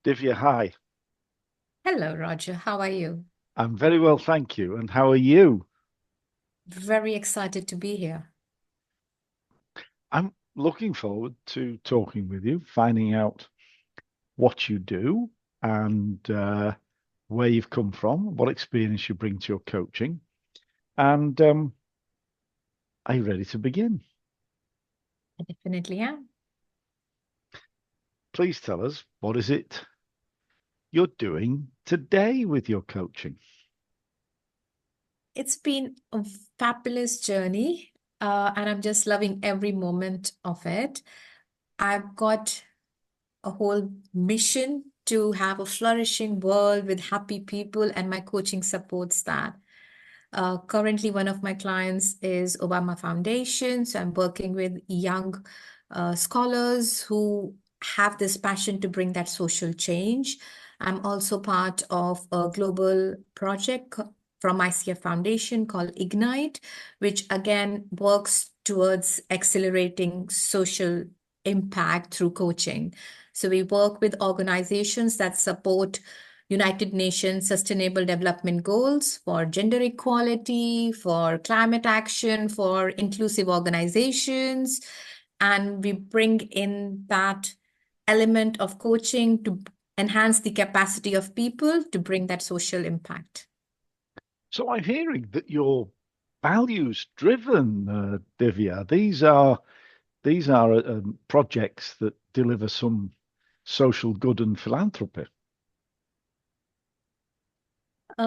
Divya, hi. Hello, Roger. How are you? I'm very well, thank you. And how are you? Very excited to be here. I'm looking forward to talking with you, finding out what you do and where you've come from, what experience you bring to your coaching. And are you ready to begin? I definitely am. Please tell us, what is it you're doing today with your coaching? It's been a fabulous journey, and I'm just loving every moment of it. I've got a whole mission to have a flourishing world with happy people, and my coaching supports that. Currently, one of my clients is Obama Foundation. So I'm working with young scholars who have this passion to bring that social change. I'm also part of a global project from ICF Foundation called Ignite, which again works towards accelerating social impact through coaching. So we work with organizations that support United Nations Sustainable Development Goals for gender equality, for climate action, for inclusive organizations. And we bring in that element of coaching to enhance the capacity of people to bring that social impact. So I'm hearing that you're values driven, Divya. These are projects that deliver some social good and philanthropy.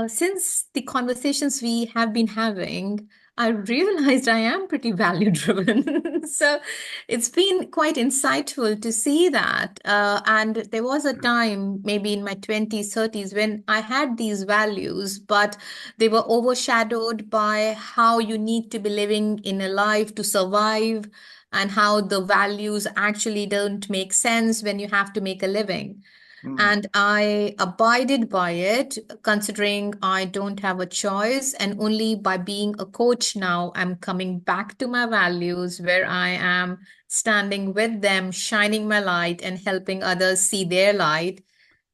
Since the conversations we have been having, I realized I am pretty value driven. So it's been quite insightful to see that. And there was a time, maybe in my 20s, 30s, when I had these values, but they were overshadowed by how you need to be living in a life to survive and how the values actually don't make sense when you have to make a living. Mm. And I abided by it, considering I don't have a choice. And only by being a coach now, I'm coming back to my values where I am standing with them, shining my light and helping others see their light.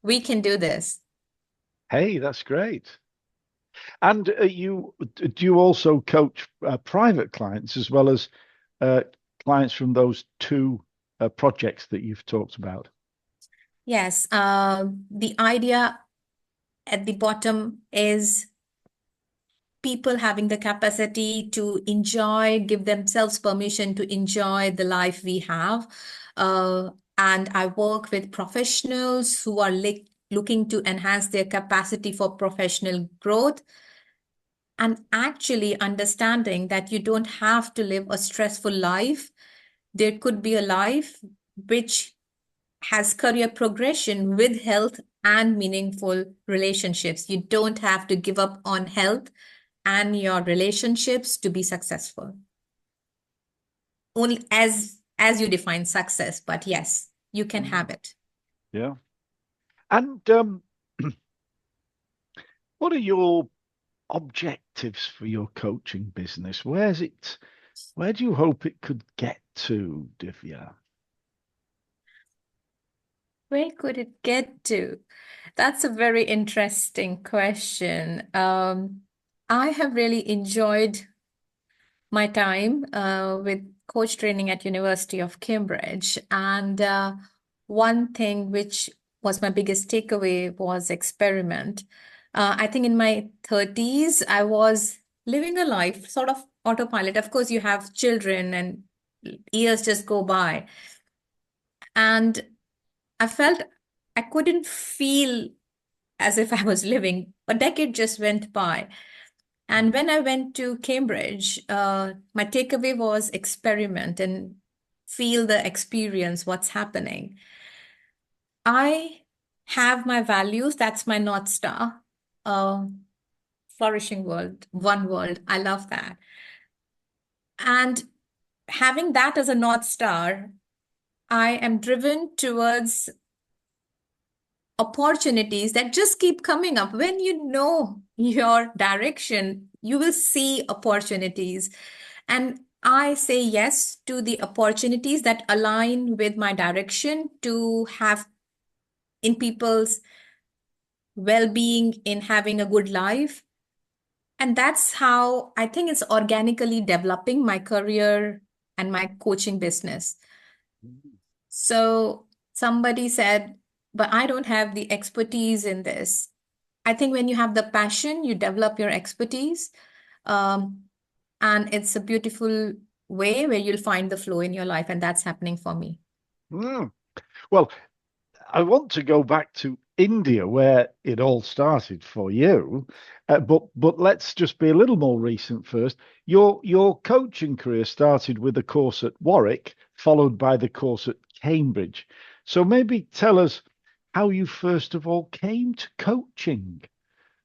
We can do this. Hey, that's great. And you do you also coach private clients as well as uh, clients from those two projects that you've talked about? Yes, the idea at the bottom is people having the capacity to enjoy, give themselves permission to enjoy the life we have. Uh, and I work with professionals who are looking to enhance their capacity for professional growth and actually understanding that you don't have to live a stressful life. There could be a life which has career progression with health and meaningful relationships. You don't have to give up on health and your relationships to be successful. Only as you define success, but yes, you can Mm. have it. Yeah. And what are your objectives for your coaching business? Where do you hope it could get to, Divya? Where could it get to? That's a very interesting question. I have really enjoyed my time with coach training at University of Cambridge, and one thing which was my biggest takeaway was experiment. I think in my 30s, I was living a life sort of autopilot. Of course, you have children and years just go by. And I felt I couldn't feel as if I was living. A decade just went by. And Mm. when I went to Cambridge, my takeaway was experiment and feel the experience, what's happening. I have my values. That's my North Star. Uh, Flourishing world, one world. I love that. And having that as a North Star, I am driven towards opportunities that just keep coming up. When you know your direction, you will see opportunities. And I say yes to the opportunities that align with my direction to have in people's well-being, in having a good life. And that's how I think it's organically developing my career and my coaching business. So somebody said, but I don't have the expertise in this. I think when you have the passion, you develop your expertise. Um, and it's a beautiful way where you'll find the flow in your life. And that's happening for me. Mm. Well, I want to go back to India where it all started for you, but let's just be a little more recent first. Your coaching career started with a course at Warwick, followed by the course at Cambridge. So maybe tell us how you first of all came to coaching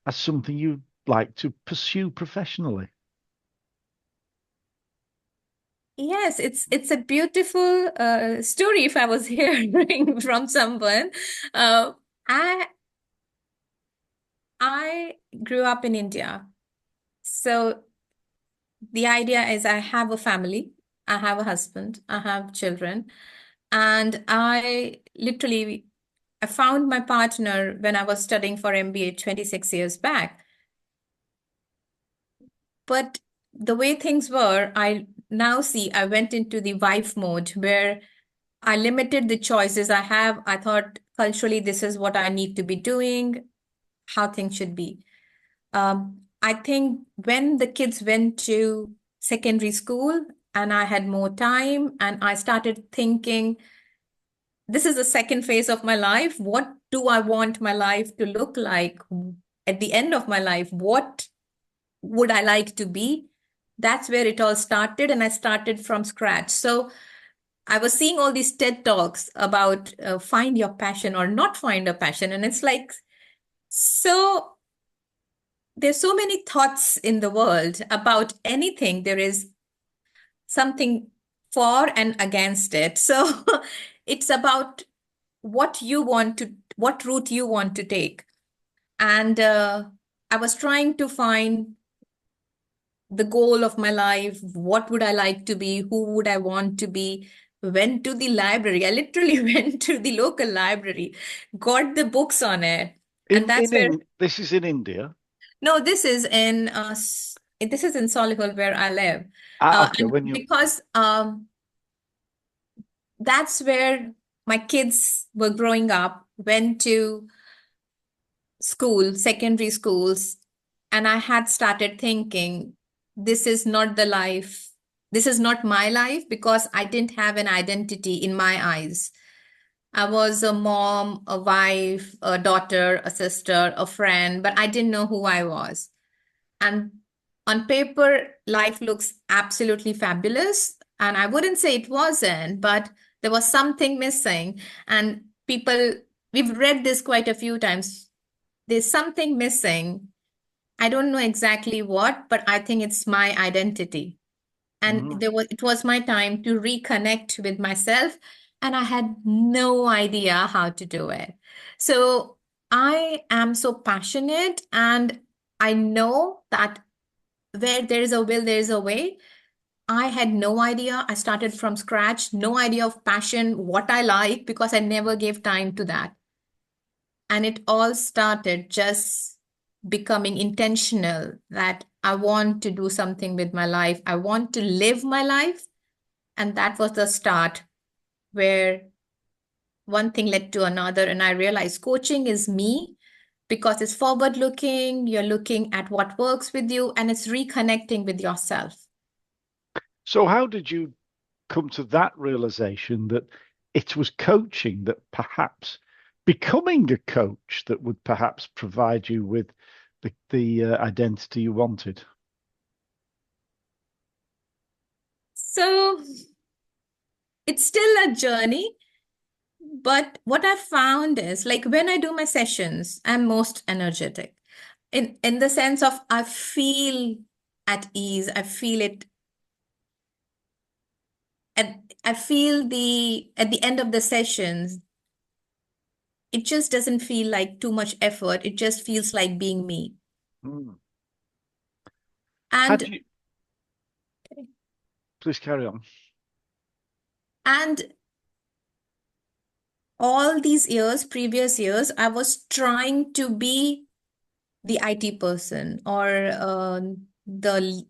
as something you'd like to pursue professionally. Yes, it's a beautiful story if I was hearing from someone. Uh, I I grew up in India. So the idea is I have a family, I have a husband, I have children, and I found my partner when I was studying for MBA 26 years back. But the way things were, I now see I went into the wife mode where I limited the choices I have. I thought culturally, this is what I need to be doing, how things should be. I think when the kids went to secondary school and I had more time and I started thinking, this is the second phase of my life. What do I want my life to look like at the end of my life? What would I like to be? That's where it all started. And I started from scratch. So I was seeing all these TED Talks about find your passion or not find a passion. And it's like, so there's so many thoughts in the world about anything. There is something for and against it. So it's about what route you want to take. And I was trying to find the goal of my life. What would I like to be? Who would I want to be? Went to the library. I literally went to the local library, got the books on it. And that's where, This is in India. no, this is in Solihull where I live. Ah, okay, And when you because that's where my kids were growing up, went to school, secondary schools, and I had started thinking, this is not the life. This is not my life because I didn't have an identity in my eyes. I was a mom, a wife, a daughter, a sister, a friend, but I didn't know who I was. And on paper, life looks absolutely fabulous. And I wouldn't say it wasn't, but there was something missing. And we've read this quite a few times. There's something missing. I don't know exactly what, but I think it's my identity. And mm. it was my time to reconnect with myself, and I had no idea how to do it. So I am so passionate, and I know that where there is a will, there is a way. I had no idea. I started from scratch, no idea of passion, what I like, because I never gave time to that. And it all started just becoming intentional that I want to do something with my life. I want to live my life. And that was the start where one thing led to another. And I realized coaching is me because it's forward looking. You're looking at what works with you and it's reconnecting with yourself. So how did you come to that realization that it was coaching that perhaps becoming a coach that would perhaps provide you with the identity you wanted? So it's still a journey. But what I found is like when I do my sessions, I'm most energetic in the sense of I feel at ease. I feel it I feel the at the end of the sessions, it just doesn't feel like too much effort. It just feels like being me. Hmm. Had And you, please carry on. and all these years, previous years, I was trying to be the IT person or the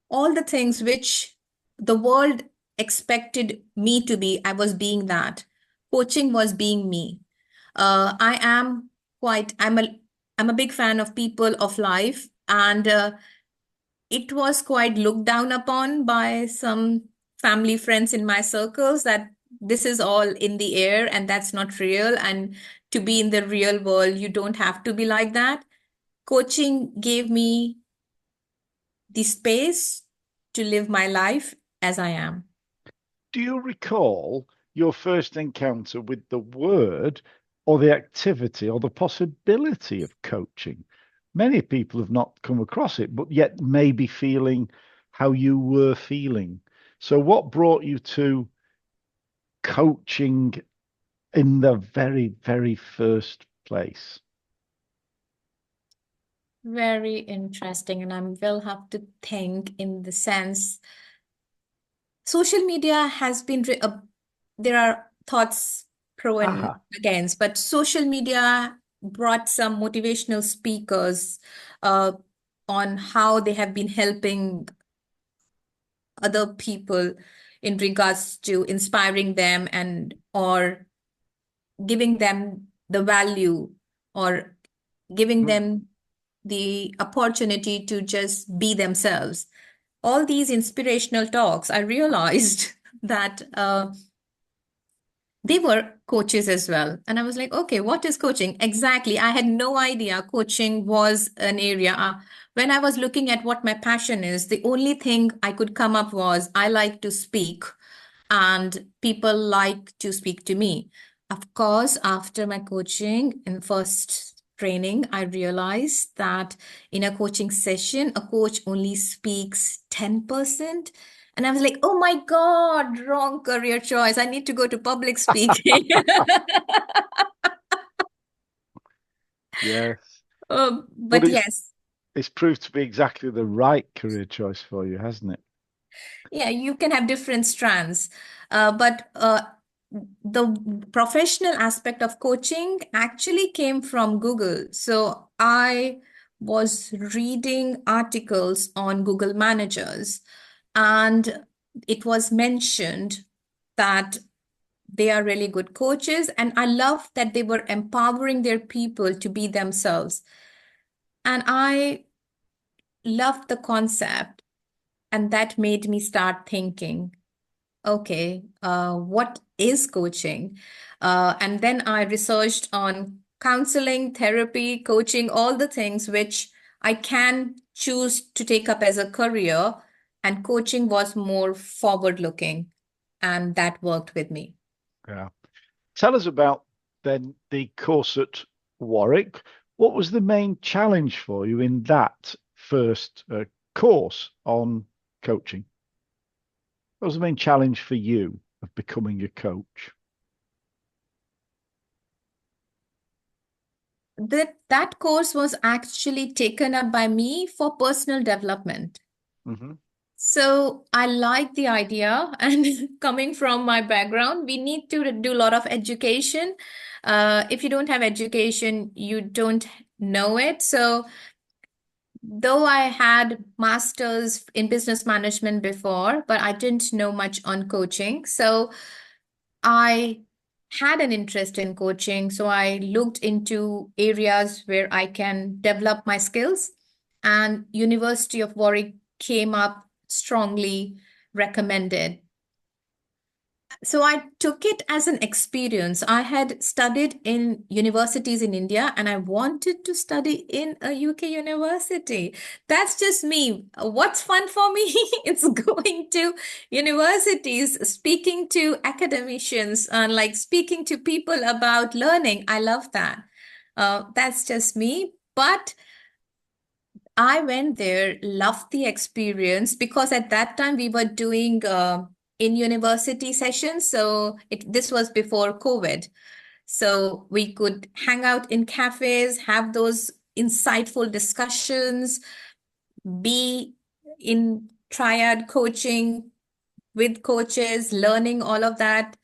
all the things which the world expected me to be. I was being that. Coaching was being me. I am quite. I'm a big fan of people of life, and it was quite looked down upon by some family friends in my circles that this is all in the air and that's not real. And to be in the real world, you don't have to be like that. Coaching gave me the space to live my life as I am. Do you recall your first encounter with the word or the activity or the possibility of coaching? Many people have not come across it, but yet may be feeling how you were feeling. So, what brought you to coaching in the very, very first place? Very interesting. And I will have to think in the sense social media has been, there are thoughts pro and Aha. against, but social media brought some motivational speakers uh, on how they have been helping other people in regards to inspiring them and or giving them the value or giving Hmm. them the opportunity to just be themselves. All these inspirational talks, I realized that they were coaches as well. And I was like, okay, what is coaching? Exactly. I had no idea coaching was an area. When I was looking at what my passion is, the only thing I could come up was I like to speak and people like to speak to me. Of course, after my coaching in first training, I realized that in a coaching session, a coach only speaks 10%. And I was like, oh my God, wrong career choice. I need to go to public speaking. Yes. But But yes, it's proved to be exactly the right career choice for you, hasn't it? yeah, you can have different strands. But the professional aspect of coaching actually came from Google. So I was reading articles on Google managers, and it was mentioned that they are really good coaches. And I love that they were empowering their people to be themselves. And I loved the concept. And that made me start thinking, okay, what is coaching? And then I researched on counseling, therapy, coaching, all the things which I can choose to take up as a career. And coaching was more forward looking, and that worked with me. Yeah. Tell us about then the course at Warwick. What was the main challenge for you in that first course on coaching? What was the main challenge for you of becoming a coach? That course was actually taken up by me for personal development. Hmm. So I like the idea, and coming from my background, we need to do a lot of education. If you don't have education, you don't know it. So though I had masters in business management before, but I didn't know much on coaching. So I had an interest in coaching. So I looked into areas where I can develop my skills, and University of Warwick came up strongly recommended. So I took it as an experience. I had studied in universities in India and I wanted to study in a UK university. That's just me. What's fun for me? It's going to universities, speaking to academicians, and like speaking to people about learning. I love that. That's just me. But I went there, loved the experience because at that time we were doing in university sessions. So this was before COVID. So we could hang out in cafes, have those insightful discussions, be in triad coaching with coaches, learning all of that.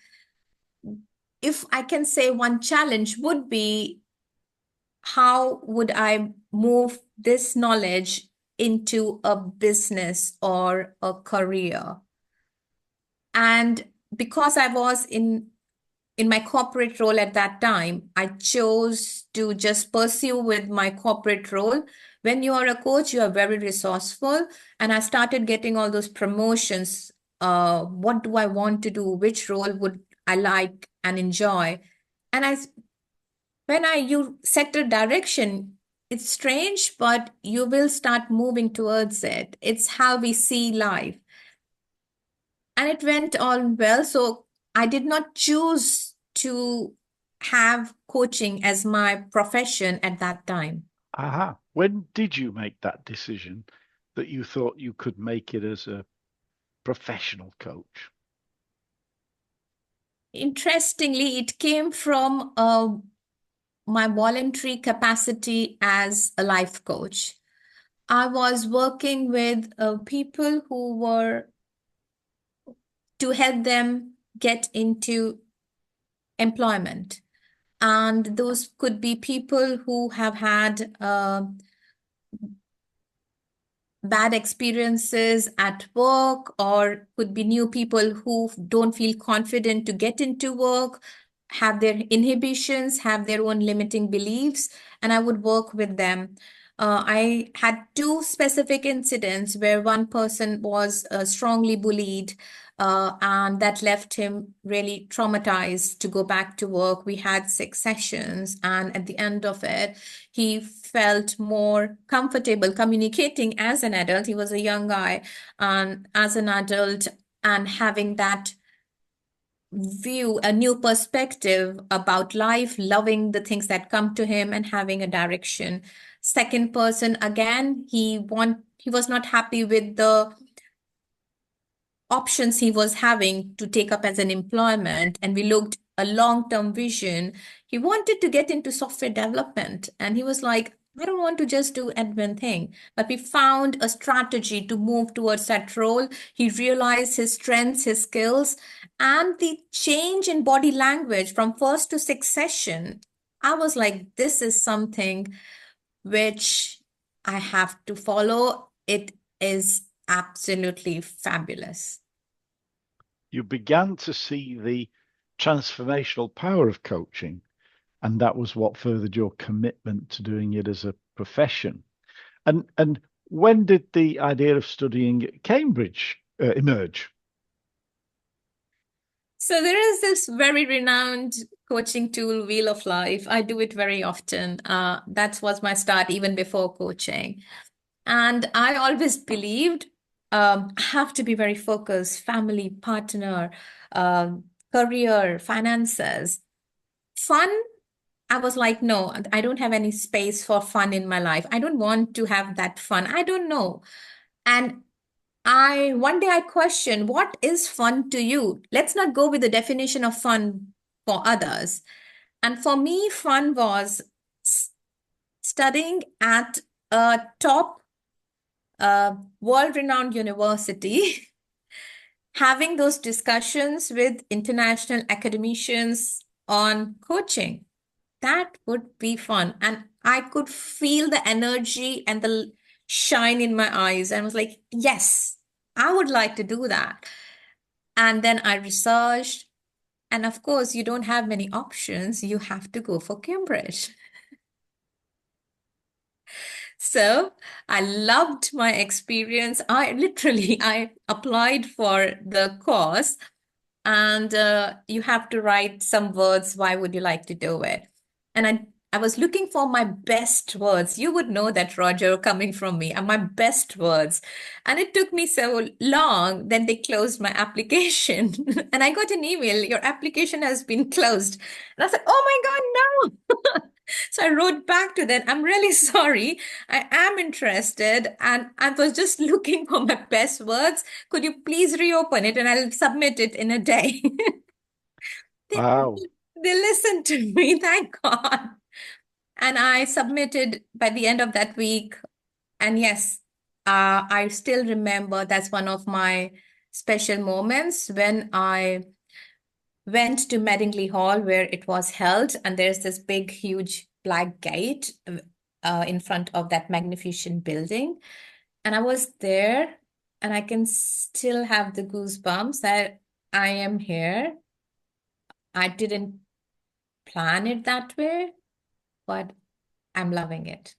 If I can say one challenge would be, how would I move this knowledge into a business or a career? And because I was in my corporate role at that time, I chose to just pursue with my corporate role. When you are a coach, you are very resourceful. And I started getting all those promotions. What do I want to do? Which role would I like and enjoy? And when you set a direction, it's strange, but you will start moving towards it. It's how we see life. And it went all well. So I did not choose to have coaching as my profession at that time. Aha. When did you make that decision that you thought you could make it as a professional coach? Interestingly, it came from my voluntary capacity as a life coach. I was working with people who were to help them get into employment. And those could be people who have had bad experiences at work, or could be new people who don't feel confident to get into work, have their inhibitions, have their own limiting beliefs, and I would work with them. I had two specific incidents where one person was strongly bullied, and that left him really traumatized to go back to work. We had 6 sessions, and at the end of it, he felt more comfortable communicating as an adult. He was a young guy, and as an adult, and having that view, a new perspective about life, loving the things that come to him and having a direction. Second person, again, he was not happy with the options he was having to take up as an employment, and we looked a long-term vision. He wanted to get into software development, and he was like, I don't want to just do admin thing. But we found a strategy to move towards that role. He realized his strengths, his skills, and the change in body language from first to sixth session. I was like, this is something which I have to follow. It is absolutely fabulous. You began to see the transformational power of coaching, and that was what furthered your commitment to doing it as a profession. And when did the idea of studying at Cambridge emerge? So there is this very renowned coaching tool, Wheel of Life. I do it very often. That was my start even before coaching. And I always believed I have to be very focused, family, partner, career, finances. Fun, I was like, no, I don't have any space for fun in my life. I don't want to have that fun. I don't know. And I one day I questioned, what is fun to you? Let's not go with the definition of fun for others. And for me, fun was s- studying at a top world-renowned university, having those discussions with international academicians on coaching. That would be fun. And I could feel the energy and the shine in my eyes. And I was like, yes, I would like to do that. And then I researched. And of course, you don't have many options. You have to go for Cambridge. So I loved my experience. I applied for the course, and you have to write some words. Why would you like to do it? And I was looking for my best words. You would know that, Roger, coming from me, and my best words. And it took me so long. Then they closed my application, and I got an email. Your application has been closed. And I said, "Oh my God, no!" So I wrote back to them. I'm really sorry. I am interested, and I was just looking for my best words. Could you please reopen it and I'll submit it in a day? They, Wow. they listened to me, thank God. And I submitted by the end of that week. And yes, I still remember that's one of my special moments when I went to Medingley Hall where it was held, and there's this big, huge black gate in front of that magnificent building. And I was there, and I can still have the goosebumps that I am here. I didn't plan it that way, but I'm loving it.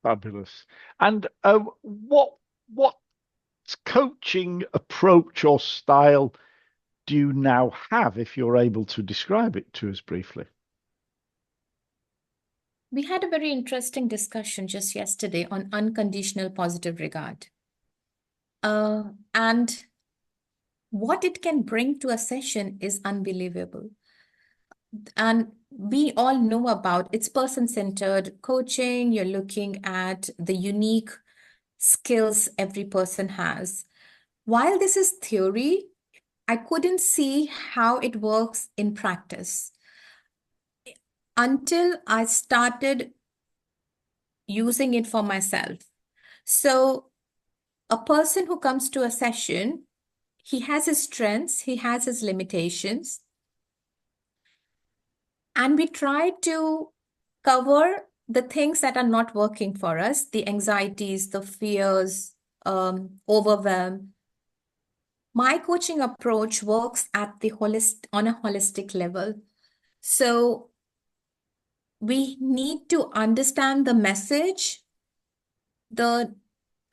Fabulous. And what coaching approach or style do you now have, if you're able to describe it to us briefly? We had a very interesting discussion just yesterday on unconditional positive regard. And what it can bring to a session is unbelievable. And we all know about it's person-centered coaching. You're looking at the unique skills every person has. While this is theory, I couldn't see how it works in practice until I started using it for myself. So, a person who comes to a session, he has his strengths, he has his limitations, and we try to cover the things that are not working for us, the anxieties, the fears, overwhelm. My coaching approach works at the on a holistic level. So we need to understand the message, the,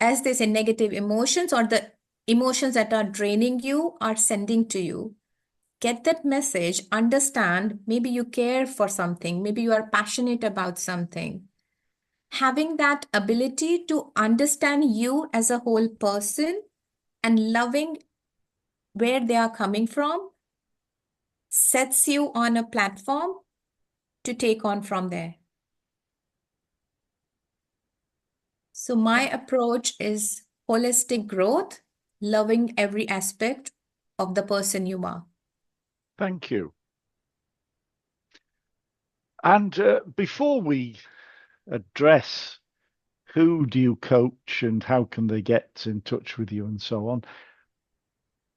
as they say, negative emotions or the emotions that are draining you are sending to you. Get that message, understand, maybe you care for something, maybe you are passionate about something. Having that ability to understand you as a whole person and loving where they are coming from sets you on a platform to take on from there. So my approach is holistic growth, loving every aspect of the person you are. Thank you. And before we address who do you coach and how can they get in touch with you and so on,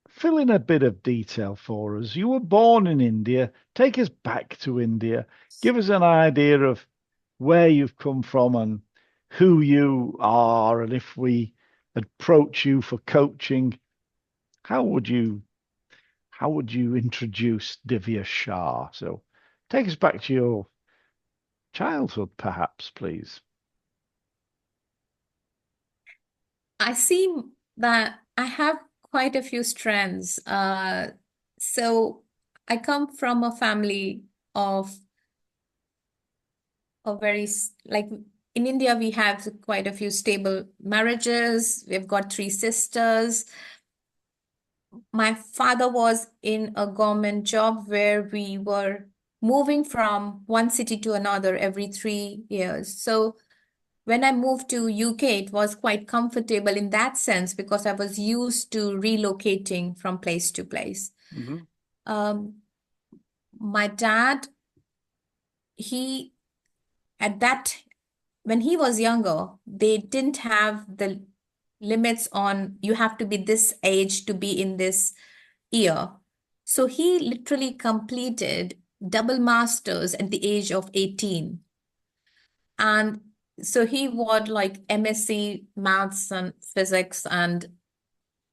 fill in a bit of detail for us. You were born in India. Take us back to India. Give us an idea of where you've come from and who you are. And if we approach you for coaching, how would you introduce Divya Shah? So take us back to your childhood, perhaps, please. I see that I have quite a few strengths. So I come from a family of a very, like in India, we have quite a few stable marriages. We've got three sisters. My father was in a government job where we were moving from one city to another every 3 years. So when I moved to UK, it was quite comfortable in that sense because I was used to relocating from place to place. Mhm. Um, my dad, he at that when he was younger, they didn't have the limits on you have to be this age to be in this year. So he literally completed double masters at the age of 18. And so he was like MSc maths and physics, and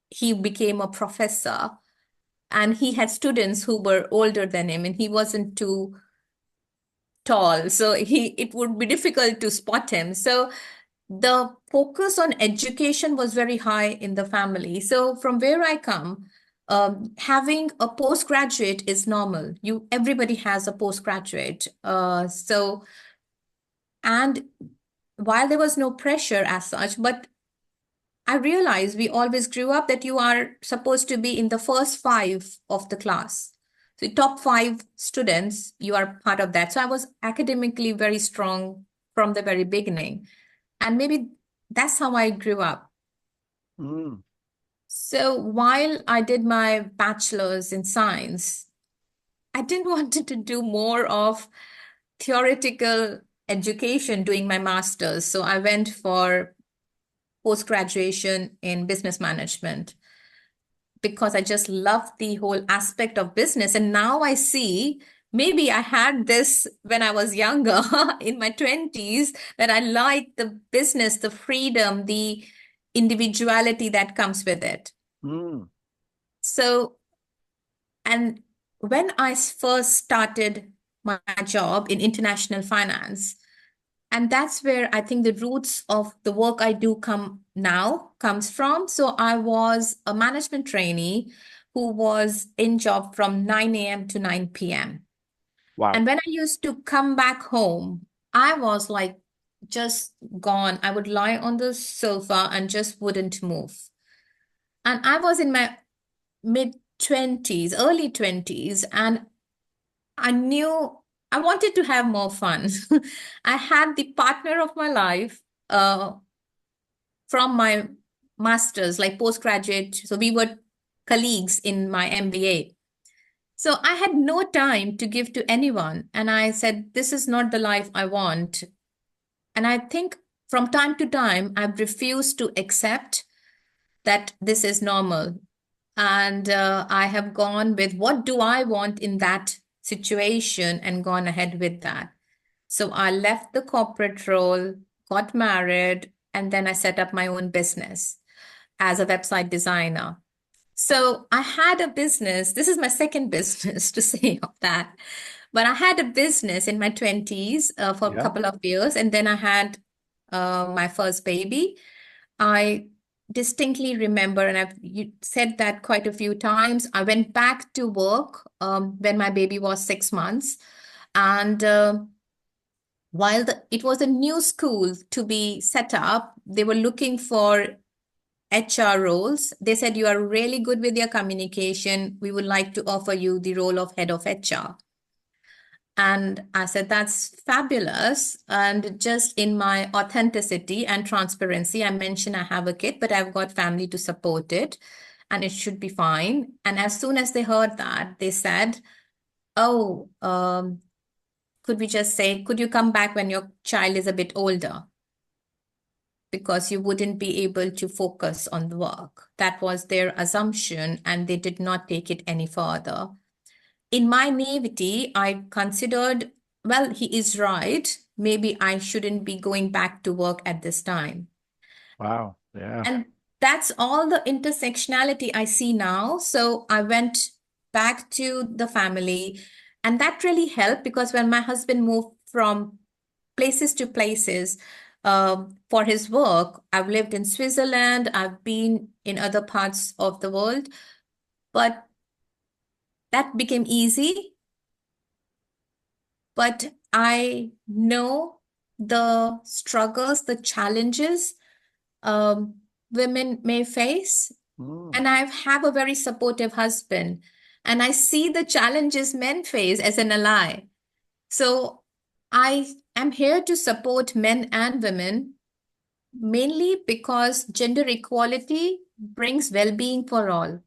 he became a professor. And he had students who were older than him, and he wasn't too tall. So it would be difficult to spot him. So the focus on education was very high in the family. So from where I come, having a postgraduate is normal. Everybody has a postgraduate. And while there was no pressure as such, but I realized we always grew up that you are supposed to be in the first five of the class. So top five students, you are part of that. So I was academically very strong from the very beginning. And maybe that's how I grew up. Mm. So while I did my bachelor's in science, I didn't want to do more of theoretical education doing my master's. So I went for post-graduation in business management. because I just love the whole aspect of business. And now I see maybe I had this when I was younger in my 20s, that I like the business, the freedom, the individuality that comes with it. Mm. So, and when I first started my job in international finance, and that's where I think the roots of the work I do comes from. So I was a management trainee who was in job from 9 a.m. to 9 p.m. Wow. And when I used to come back home, I was like just gone. I would lie on the sofa and just wouldn't move. And I was in my mid 20s, early 20s, and I knew I wanted to have more fun. I had the partner of my life from my master's, like postgraduate. So we were colleagues in my MBA. So I had no time to give to anyone. And I said, this is not the life I want. And I think from time to time, I've refused to accept that this is normal. And I have gone with what do I want in that situation and gone ahead with that. So I left the corporate role, got married, and then I set up my own business as a website designer. So I had a business. This is my second business to say of that. But I had a business in my 20s for a Yeah. couple of years, and then I had my first baby. I distinctly remember, and I've you said that quite a few times. I went back to work when my baby was 6 months, and while it was a new school to be set up, they were looking for HR roles. They said, you are really good with your communication. We would like to offer you the role of head of HR. And I said, that's fabulous. And just in my authenticity and transparency, I mentioned I have a kid, but I've got family to support it and it should be fine. And as soon as they heard that, they said, oh, could we just say, could you come back when your child is a bit older? Because you wouldn't be able to focus on the work. That was their assumption, and they did not take it any further. In my naivety, I considered, well, he is right. Maybe I shouldn't be going back to work at this time. Wow. Yeah. And that's all the intersectionality I see now. So I went back to the family, and that really helped because when my husband moved from places to places for his work, I've lived in Switzerland, I've been in other parts of the world, but that became easy. But I know the struggles, the challenges um, women may face. Mm. And I have a very supportive husband. And I see the challenges men face as an ally. So I am here to support men and women, mainly because gender equality brings well being for all.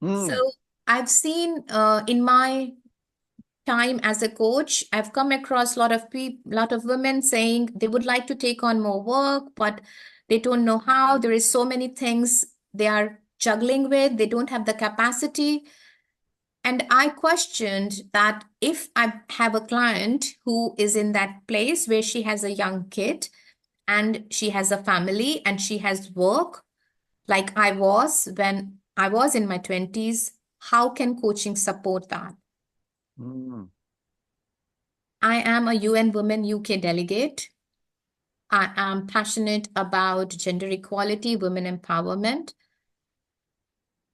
Mm. So I've seen in my time as a coach, I've come across a lot of people, lot of women saying they would like to take on more work, but they don't know how. There is so many things they are juggling with. They don't have the capacity. And I questioned that if I have a client who is in that place where she has a young kid and she has a family and she has work, like I was when I was in my 20s, how can coaching support that? Mm. I am a UN Women UK delegate. I am passionate about gender equality, women empowerment,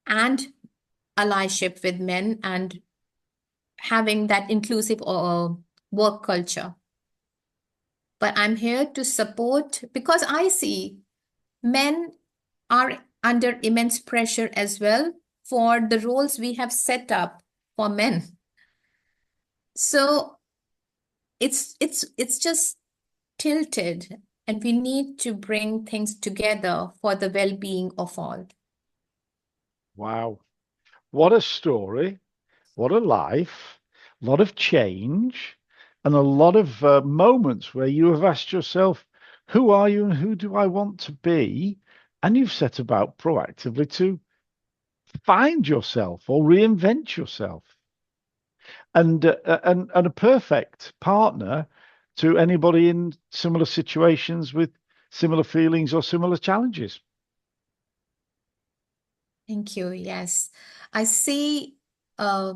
and allyship with men and having that inclusive work culture. But I'm here to support because I see men are under immense pressure as well for the roles we have set up for men. So it's just tilted, and we need to bring things together for the well-being of all. Wow. What a story. What a life. A lot of change and a lot of moments where you have asked yourself, who are you and who do I want to be? And you've set about proactively to find yourself or reinvent yourself, and a perfect partner to anybody in similar situations with similar feelings or similar challenges. Thank you. Yes. I see uh,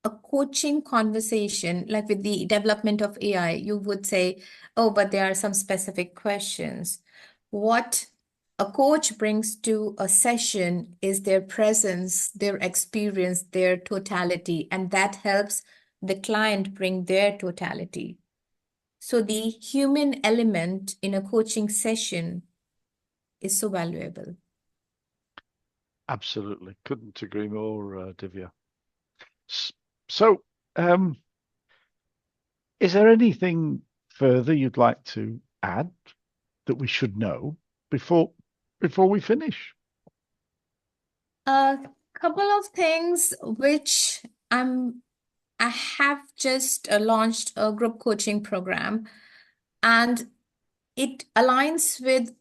a coaching conversation, like with the development of AI, you would say, oh, but there are some specific questions. What a coach brings to a session is their presence, their experience, their totality, and that helps the client bring their totality. So the human element in a coaching session is so valuable. Absolutely. Couldn't agree more, Divya. So, um, is there anything further you'd like to add that we should know before before we finish? A couple of things which I have just launched a group coaching program, and it aligns with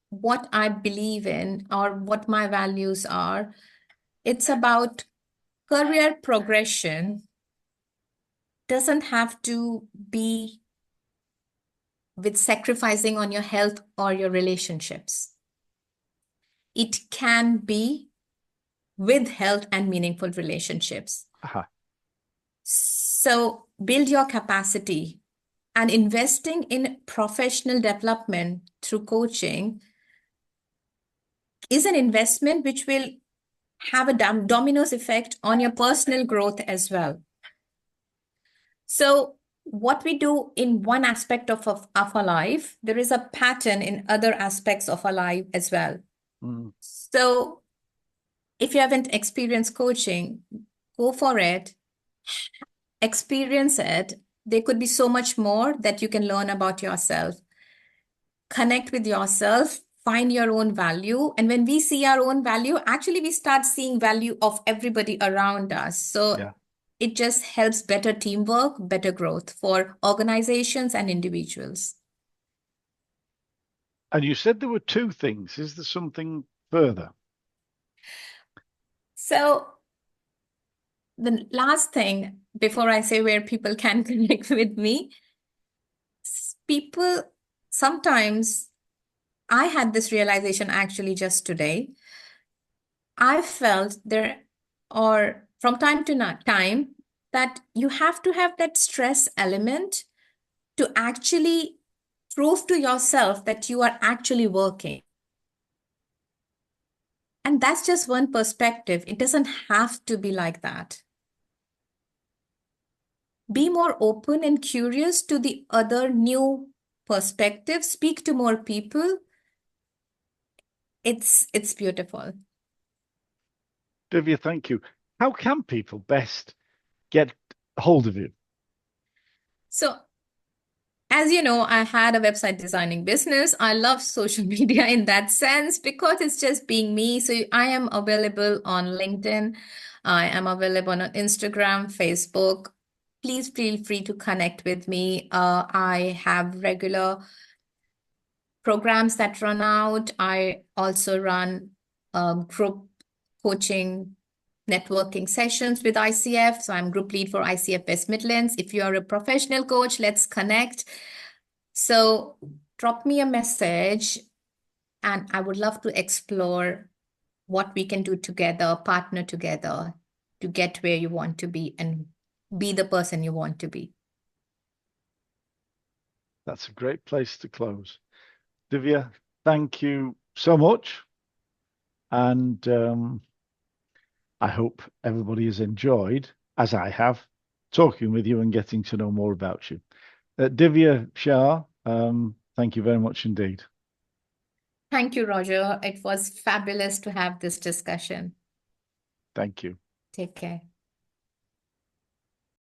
what I believe in or what my values are. It's about career progression, doesn't have to be with sacrificing on your health or your relationships. It can be with health and meaningful relationships. Aha, So build your capacity, and investing in professional development through coaching is an investment which will have a dominoes effect on your personal growth as well. So what we do in one aspect of our life, there is a pattern in other aspects of our life as well. mm, So if you haven't experienced coaching, go for it, experience it. There could be so much more that you can learn about yourself. Connect with yourself, find your own value. And when we see our own value, actually we start seeing value of everybody around us. So yeah. it just helps better teamwork, better growth for organizations and individuals. And you said there were two things. Is there something further? So the last thing before I say where people can connect with me, people sometimes, I had this realization actually just today. I felt there, or from time to time, that you have to have that stress element to actually prove to yourself that you are actually working. And that's just one perspective. It doesn't have to be like that. Be more open and curious to the other new perspectives. Speak to more people. It's beautiful. Divya, thank you. How can people best get hold of you? So as you know, I had a website designing business. I love social media in that sense because it's just being me. So I am available on LinkedIn. I am available on Instagram, Facebook. Please feel free to connect with me. I have regular programs that run out. I also run group coaching networking sessions with ICF. So I'm group lead for ICF West Midlands. If you are a professional coach, let's connect. So drop me a message, and I would love to explore what we can do together, partner together to get where you want to be and be the person you want to be. That's a great place to close. Divya, thank you so much. And I hope everybody has enjoyed, as I have, talking with you and getting to know more about you. Divya Shah, thank you very much indeed. Thank you, Roger. It was fabulous to have this discussion. Thank you. Take care.